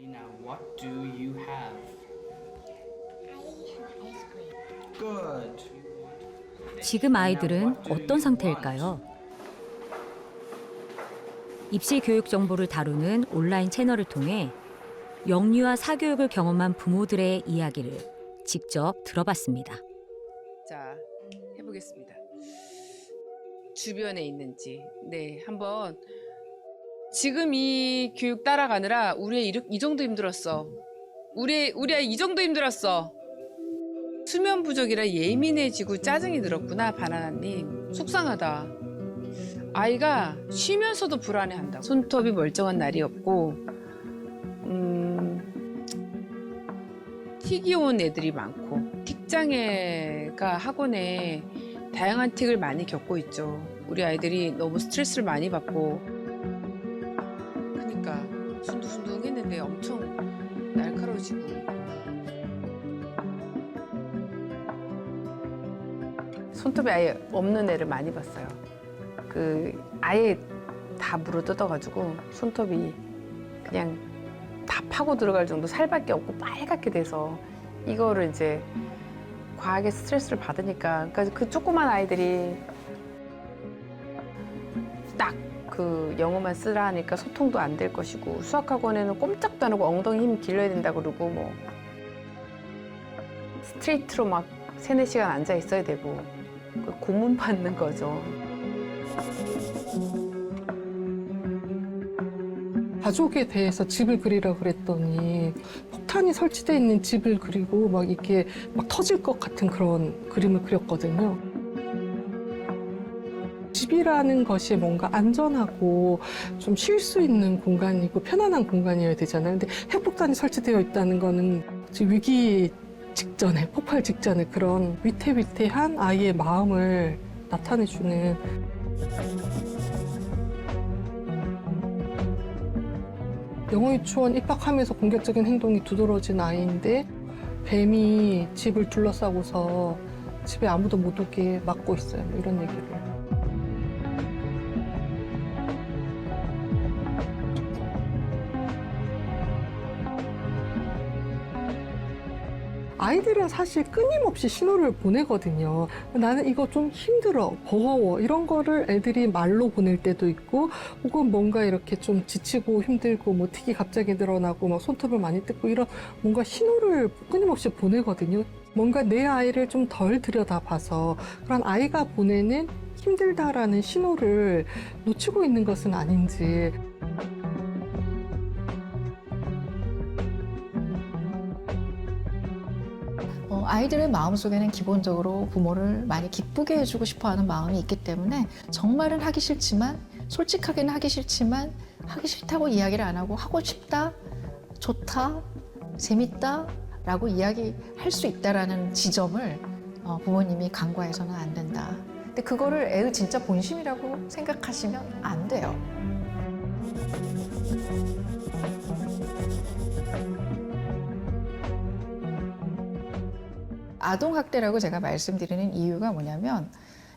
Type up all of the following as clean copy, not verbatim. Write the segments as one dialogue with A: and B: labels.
A: Now, what do you have?
B: ice cream.
A: Good.
C: 지금 아이들은 어떤 상태일까요? 입시 교육 정보를 다루는 온라인 채널을 통해 영유아 사교육을 경험한 부모들의 이야기를 직접 들어봤습니다.
D: 자, 해보겠습니다. 주변에 있는지. 네, 한번. 지금 이 교육 따라가느라 우리 애 이 정도 힘들었어. 우리 아이 이 정도 힘들었어. 수면 부족이라 예민해지고 짜증이 늘었구나, 바나나님. 속상하다. 아이가 쉬면서도 불안해한다. 손톱이 멀쩡한 날이 없고, 틱이 온 애들이 많고, 틱장애가 학원에 다양한 틱을 많이 겪고 있죠. 우리 아이들이 너무 스트레스를 많이 받고, 그러니까 순둥순둥했는데 엄청 날카로워지고. 손톱이 아예 없는 애를 많이 봤어요. 아예 다 물어 뜯어가지고 손톱이 그냥 다 파고 들어갈 정도 살밖에 없고 빨갛게 돼서 이거를 이제 과하게 스트레스를 받으니까 그러니까 그 조그만 아이들이 딱 그 영어만 쓰라 하니까 소통도 안 될 것이고 수학학원에는 꼼짝도 안 하고 엉덩이 힘 길러야 된다 그러고 뭐 스트레이트로 막 3-4시간 앉아 있어야 되고 고문 받는 거죠.
E: 가족에 대해서 집을 그리라 그랬더니 폭탄이 설치되어 있는 집을 그리고 막 이렇게 막 터질 것 같은 그런 그림을 그렸거든요. 집이라는 것이 뭔가 안전하고 좀 쉴 수 있는 공간이고 편안한 공간이어야 되잖아요. 근데 핵폭탄이 설치되어 있다는 거는 지금 위기 직전에, 폭발 직전에 그런 위태위태한 아이의 마음을 나타내주는 영어유치원 입학하면서 공격적인 행동이 두드러진 아이인데 뱀이 집을 둘러싸고서 집에 아무도 못 오게 막고 있어요. 뭐 이런 얘기를. 아이들은 사실 끊임없이 신호를 보내거든요. 나는 이거 좀 힘들어, 버거워 이런 거를 애들이 말로 보낼 때도 있고 혹은 뭔가 이렇게 좀 지치고 힘들고 뭐 틱이 갑자기 늘어나고 막 손톱을 많이 뜯고 이런 뭔가 신호를 끊임없이 보내거든요. 뭔가 내 아이를 좀 덜 들여다봐서 그런 아이가 보내는 힘들다라는 신호를 놓치고 있는 것은 아닌지.
B: 아이들의 마음속에는 기본적으로 부모를 많이 기쁘게 해주고 싶어하는 마음이 있기 때문에 정말은 하기 싫지만 솔직하게는 하기 싫지만 하기 싫다고 이야기를 안 하고 하고 싶다, 좋다, 재밌다 라고 이야기할 수 있다라는 지점을 부모님이 간과해서는 안 된다. 근데 그거를 애의 진짜 본심이라고 생각하시면 안 돼요. 아동학대라고 제가 말씀드리는 이유가 뭐냐면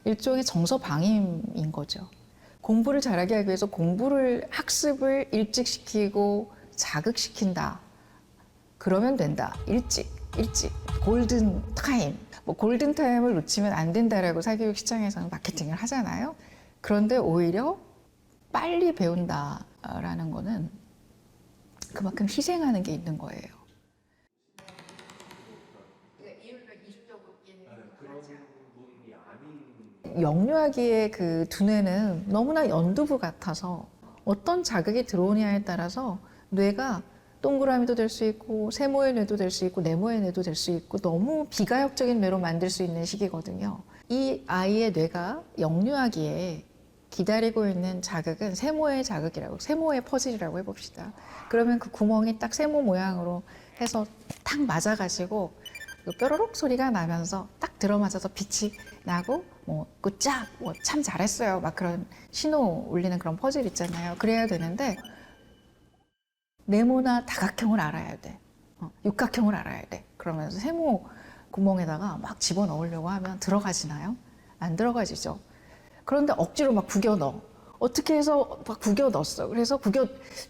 B: 일종의 정서방임인 거죠. 공부를 잘하게 하기 위해서 학습을 일찍 시키고 자극시킨다. 그러면 된다. 일찍. 골든타임. 골든타임을 놓치면 안 된다라고 사교육 시장에서는 마케팅을 하잖아요. 그런데 오히려 빨리 배운다라는 거는 그만큼 희생하는 게 있는 거예요. 영유아기의 그 두뇌는 너무나 연두부 같아서 어떤 자극이 들어오냐에 따라서 뇌가 동그라미도 될 수 있고 세모의 뇌도 될 수 있고 네모의 뇌도 될 수 있고 너무 비가역적인 뇌로 만들 수 있는 시기거든요. 이 아이의 뇌가 영유아기에 기다리고 있는 자극은 세모의 자극이라고, 세모의 퍼즐이라고 해봅시다. 그러면 그 구멍이 딱 세모 모양으로 해서 탁 맞아가지고 뾰로록 소리가 나면서 딱 들어맞아서 빛이 나고 굿잡, 참 잘했어요. 막 그런 신호 울리는 그런 퍼즐 있잖아요. 그래야 되는데 네모나 다각형을 알아야 돼. 육각형을 알아야 돼. 그러면서 세모 구멍에다가 막 집어넣으려고 하면 들어가지나요? 안 들어가지죠. 그런데 억지로 막 구겨 넣어. 어떻게 해서 막 구겨 넣었어. 그래서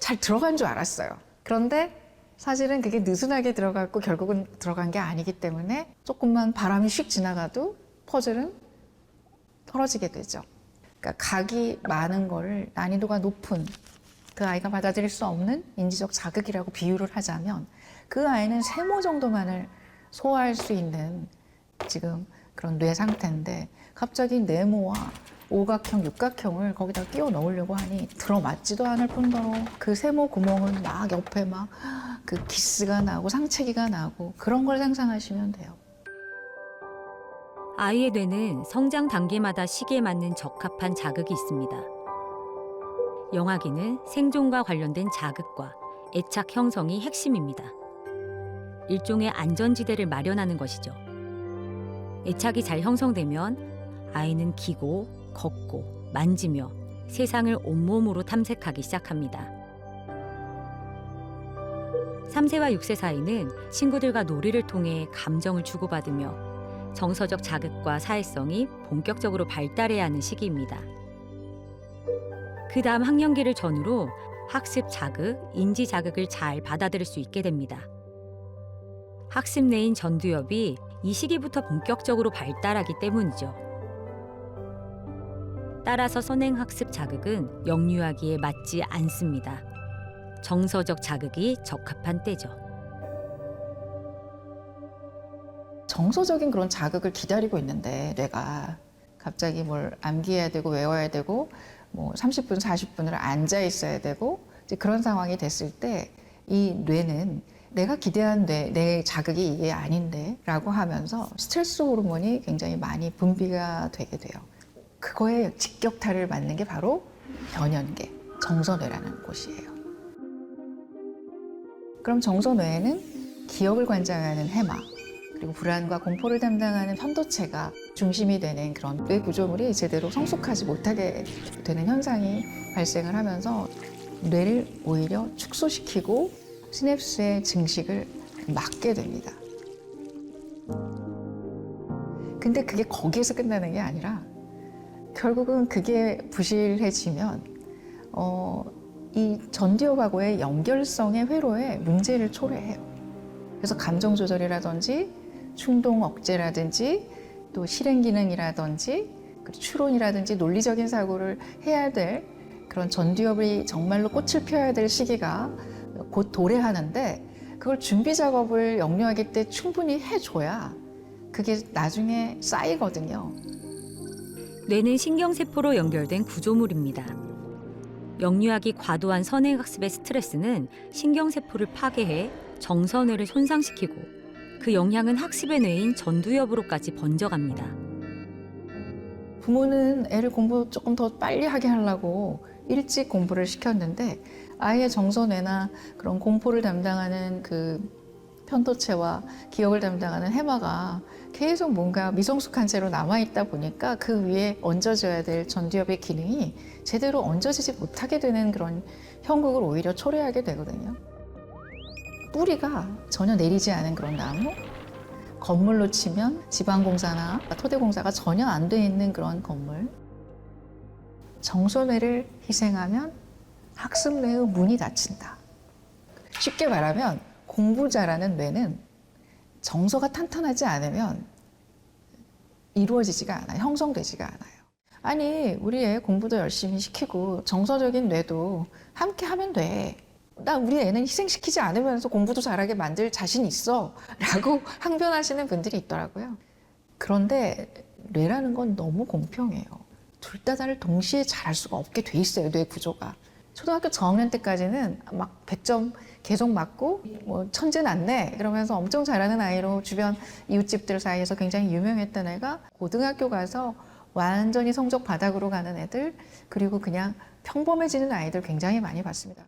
B: 잘 들어간 줄 알았어요. 그런데 사실은 그게 느슨하게 들어갔고 결국은 들어간 게 아니기 때문에 조금만 바람이 휙 지나가도 퍼즐은 떨어지게 되죠. 그러니까 각이 많은 거를 난이도가 높은 그 아이가 받아들일 수 없는 인지적 자극이라고 비유를 하자면 그 아이는 세모 정도만을 소화할 수 있는 지금 그런 뇌 상태인데 갑자기 네모와 오각형, 육각형을 거기다 끼워 넣으려고 하니 들어맞지도 않을 뿐더러 그 세모 구멍은 막 옆에 막 그 기스가 나고 상체기가 나고 그런 걸 상상하시면 돼요.
C: 아이의 뇌는 성장 단계마다 시기에 맞는 적합한 자극이 있습니다. 영아기는 생존과 관련된 자극과 애착 형성이 핵심입니다. 일종의 안전지대를 마련하는 것이죠. 애착이 잘 형성되면 아이는 기고, 걷고, 만지며 세상을 온몸으로 탐색하기 시작합니다. 3세와 6세 사이는 친구들과 놀이를 통해 감정을 주고받으며 정서적 자극과 사회성이 본격적으로 발달해야 하는 시기입니다. 그 다음 학년기를 전후로 학습 자극, 인지 자극을 잘 받아들일 수 있게 됩니다. 학습 뇌인 전두엽이 이 시기부터 본격적으로 발달하기 때문이죠. 따라서 선행학습 자극은 영유아기에 맞지 않습니다. 정서적 자극이 적합한 때죠.
B: 정서적인 그런 자극을 기다리고 있는데 뇌가 갑자기 뭘 암기해야 되고 외워야 되고 뭐 30분, 40분을 앉아 있어야 되고 이제 그런 상황이 됐을 때 이 뇌는 내가 기대한 내 자극이 이게 아닌데 라고 하면서 스트레스 호르몬이 굉장히 많이 분비가 되게 돼요. 그거에 직격탄을 맞는 게 바로 변연계, 정서뇌라는 곳이에요. 그럼 정서뇌에는 기억을 관장하는 해마, 그리고 불안과 공포를 담당하는 편도체가 중심이 되는 그런 뇌 구조물이 제대로 성숙하지 못하게 되는 현상이 발생을 하면서 뇌를 오히려 축소시키고 시냅스의 증식을 막게 됩니다. 근데 그게 거기에서 끝나는 게 아니라 결국은 그게 부실해지면 이 전두엽하고의 연결성의 회로에 문제를 초래해요. 그래서 감정 조절이라든지 충동 억제라든지 또 실행 기능이라든지 추론이라든지 논리적인 사고를 해야 될 그런 전두엽이 정말로 꽃을 펴야 될 시기가 곧 도래하는데 그걸 준비 작업을 영유아기 때 충분히 해줘야 그게 나중에 쌓이거든요.
C: 뇌는 신경세포로 연결된 구조물입니다. 영유아기 과도한 선행학습의 스트레스는 신경세포를 파괴해 정서뇌를 손상시키고 그 영향은 학습의 뇌인 전두엽으로까지 번져갑니다.
B: 부모는 애를 공부 조금 더 빨리 하게 하려고 일찍 공부를 시켰는데 아이의 정서뇌나 그런 공포를 담당하는 그 편도체와 기억을 담당하는 해마가 계속 뭔가 미성숙한 채로 남아있다 보니까 그 위에 얹어져야 될 전두엽의 기능이 제대로 얹어지지 못하게 되는 그런 형국을 오히려 초래하게 되거든요. 뿌리가 전혀 내리지 않은 그런 나무, 건물로 치면 지방공사나 토대공사가 전혀 안 돼 있는 그런 건물, 정서뇌를 희생하면 학습뇌의 문이 닫힌다. 쉽게 말하면 공부 잘하는 뇌는 정서가 탄탄하지 않으면 이루어지지가 않아요. 형성되지가 않아요. 아니 우리 애 공부도 열심히 시키고 정서적인 뇌도 함께 하면 돼. 나 우리 애는 희생시키지 않으면서 공부도 잘하게 만들 자신 있어 라고 항변하시는 분들이 있더라고요. 그런데 뇌라는 건 너무 공평해요. 둘 다를 동시에 잘할 수가 없게 돼 있어요. 뇌 구조가. 초등학교 저학년 때까지는 막 100점 계속 맞고 뭐 천재 났네 그러면서 엄청 잘하는 아이로 주변 이웃집들 사이에서 굉장히 유명했던 애가 고등학교 가서 완전히 성적 바닥으로 가는 애들 그리고 그냥 평범해지는 아이들 굉장히 많이 봤습니다.